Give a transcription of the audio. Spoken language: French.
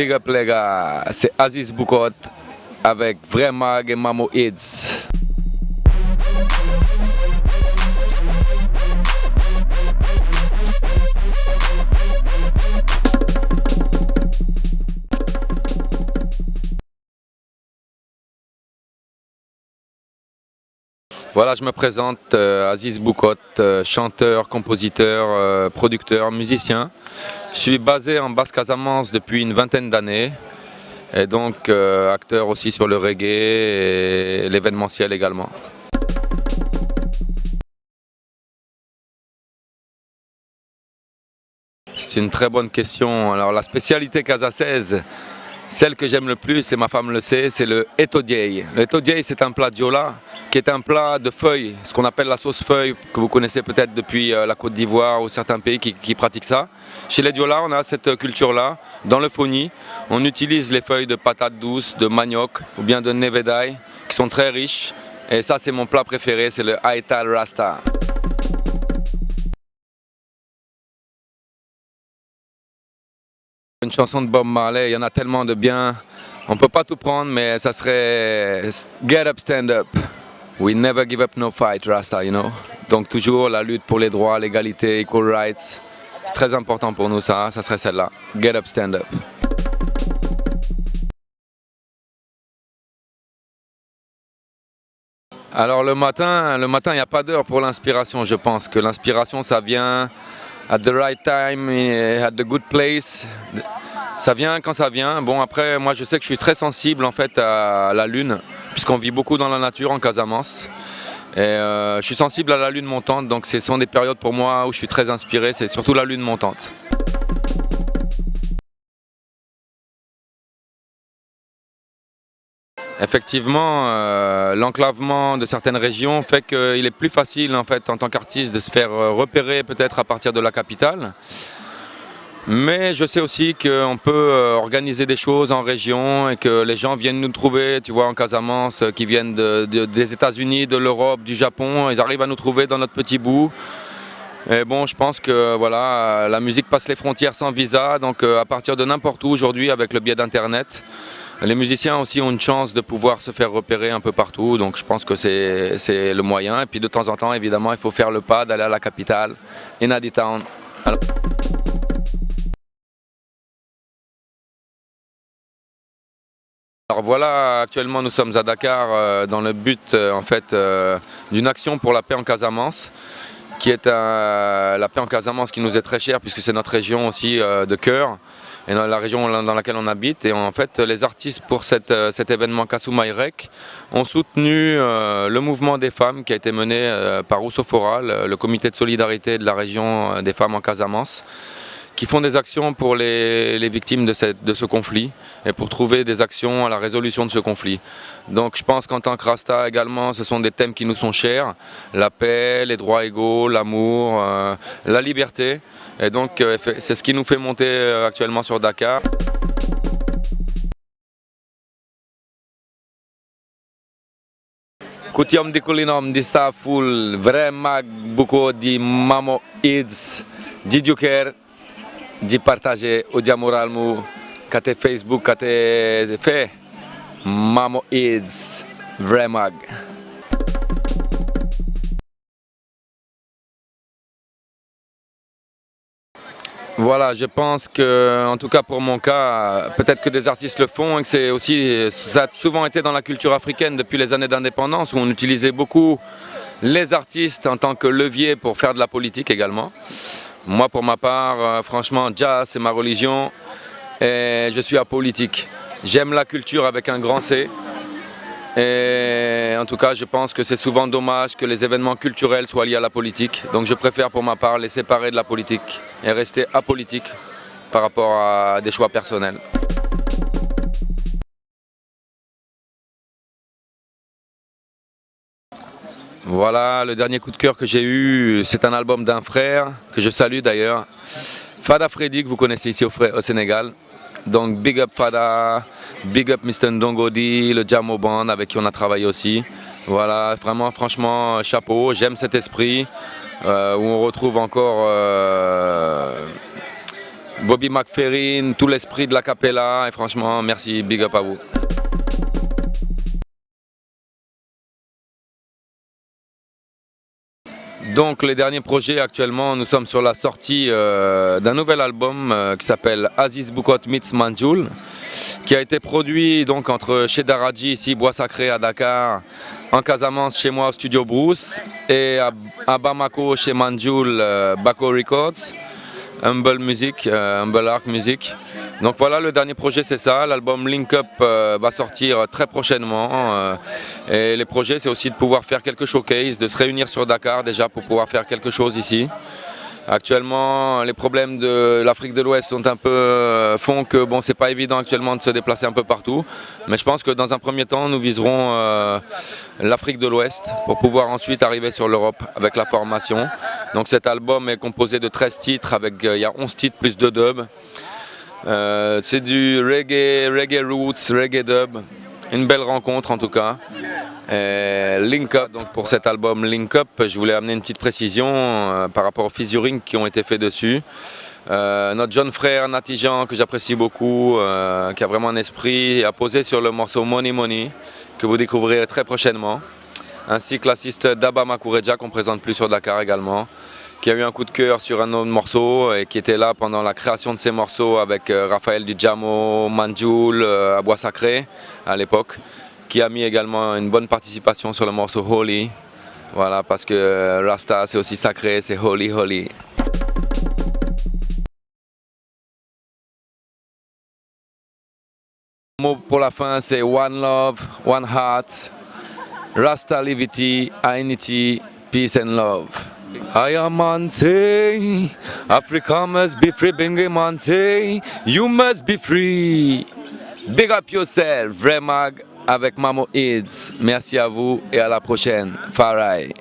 Big up les gars, c'est Aziz Boukot avec Vremag et Mamo Ids. Voilà, je me présente, Aziz Boukot, chanteur, compositeur, producteur, musicien. Je suis basé en Basse-Casamance depuis une vingtaine d'années et donc acteur aussi sur le reggae et l'événementiel également. C'est une très bonne question. Alors la spécialité casaçaise, celle que j'aime le plus, et ma femme le sait, c'est le etodiei. Le etodiei, c'est un plat diola qui est un plat de feuilles, ce qu'on appelle la sauce feuille, que vous connaissez peut-être depuis la Côte d'Ivoire ou certains pays qui pratiquent ça. Chez les diola, on a cette culture-là. Dans le foni, on utilise les feuilles de patates douces, de manioc ou bien de nevedai, qui sont très riches. Et ça, c'est mon plat préféré, c'est le Aital Rasta. Une chanson de Bob Marley, il y en a tellement de bien. On ne peut pas tout prendre, mais ça serait Get Up, Stand Up. We never give up no fight, Rasta, you know. Donc toujours la lutte pour les droits, l'égalité, equal rights. C'est très important pour nous ça serait celle-là. Get Up, Stand Up. Alors le matin, il n'y a pas d'heure pour l'inspiration. Je pense que l'inspiration, ça vient at the right time, at the good place. Ça vient quand ça vient. Bon, après, moi je sais que je suis très sensible en fait à la lune, puisqu'on vit beaucoup dans la nature en Casamance. Et je suis sensible à la lune montante, donc ce sont des périodes pour moi où je suis très inspiré, c'est surtout la lune montante. Effectivement, l'enclavement de certaines régions fait qu'il est plus facile en fait en tant qu'artiste de se faire repérer peut-être à partir de la capitale. Mais je sais aussi qu'on peut organiser des choses en région et que les gens viennent nous trouver, tu vois, en Casamance, qui viennent des États-Unis, de l'Europe, du Japon, ils arrivent à nous trouver dans notre petit bout. Et bon, je pense que voilà, la musique passe les frontières sans visa, donc à partir de n'importe où aujourd'hui avec le biais d'Internet, les musiciens aussi ont une chance de pouvoir se faire repérer un peu partout, donc je pense que c'est le moyen. Et puis de temps en temps, évidemment, il faut faire le pas d'aller à la capitale, in Addy Town. Alors voilà, actuellement nous sommes à Dakar dans le but en fait d'une action pour la paix en Casamance, qui est la paix en Casamance qui nous est très chère puisque c'est notre région aussi de cœur et dans la région dans laquelle on habite. Et en fait les artistes pour cet événement Kasumai-Rek ont soutenu le mouvement des femmes qui a été mené par Oussofora, le comité de solidarité de la région des femmes en Casamance, qui font des actions pour les victimes de ce conflit et pour trouver des actions à la résolution de ce conflit. Donc je pense qu'en tant que Rasta également, ce sont des thèmes qui nous sont chers, la paix, les droits égaux, l'amour, la liberté. Et donc c'est ce qui nous fait monter actuellement sur Dakar. Kutiam di kulinom di Saful, Vremag buko di Mamo Ids, di Joker. De partager o dia moralmu kate Facebook kate fait Mamo Ids Vremag. Voilà, je pense que, en tout cas pour mon cas, peut-être que des artistes le font et que ça a souvent été dans la culture africaine depuis les années d'indépendance où on utilisait beaucoup les artistes en tant que levier pour faire de la politique également. Moi, pour ma part, franchement, Jah, c'est ma religion et je suis apolitique. J'aime la culture avec un grand C. Et en tout cas, je pense que c'est souvent dommage que les événements culturels soient liés à la politique. Donc je préfère pour ma part les séparer de la politique et rester apolitique par rapport à des choix personnels. Voilà, le dernier coup de cœur que j'ai eu, c'est un album d'un frère, que je salue d'ailleurs. Fada Freddy, que vous connaissez ici au Sénégal. Donc big up Fada, big up Mr. Ndongodi, le Jamo Band avec qui on a travaillé aussi. Voilà, vraiment, franchement, chapeau, j'aime cet esprit où on retrouve encore Bobby McFerrin, tout l'esprit de la Capella, et franchement, merci, big up à vous. Donc les derniers projets actuellement, nous sommes sur la sortie d'un nouvel album qui s'appelle Aziz Bukot Meets Manjoul, qui a été produit donc entre chez Daraji, ici Bois Sacré à Dakar, en Casamance chez moi au studio Bruce, et à Bamako chez Manjoul, Bako Records, Humble Music, Humble Arc Music. Donc voilà, le dernier projet c'est ça, l'album Link Up va sortir très prochainement et les projets c'est aussi de pouvoir faire quelques showcases, de se réunir sur Dakar déjà pour pouvoir faire quelque chose ici. Actuellement les problèmes de l'Afrique de l'Ouest sont un peu font que bon, c'est pas évident actuellement de se déplacer un peu partout, mais je pense que dans un premier temps nous viserons l'Afrique de l'Ouest pour pouvoir ensuite arriver sur l'Europe avec la formation. Donc cet album est composé de 13 titres, il y a 11 titres plus 2 dubs. C'est du reggae roots, reggae dub, une belle rencontre en tout cas. Link Up, donc pour cet album Link Up, je voulais amener une petite précision par rapport aux featuring qui ont été faits dessus. Notre jeune frère Natijan, que j'apprécie beaucoup, qui a vraiment un esprit, a posé sur le morceau Money Money, que vous découvrirez très prochainement, ainsi que l'assiste Daba Makureja qu'on ne présente plus sur Dakar également, qui a eu un coup de cœur sur un autre morceau et qui était là pendant la création de ces morceaux avec Raphaël Dujamo, Manjoul, à Bois Sacré à l'époque, qui a mis également une bonne participation sur le morceau Holy. Voilà, parce que Rasta c'est aussi sacré, c'est Holy Holy. Le mot pour la fin c'est One Love, One Heart, Rasta Livity, Unity, Peace and Love. I am Mante, Africa must be free, Bengue Mante, you must be free. Big up yourself, Vremag avec Mamo Ids. Merci à vous et à la prochaine. Farai.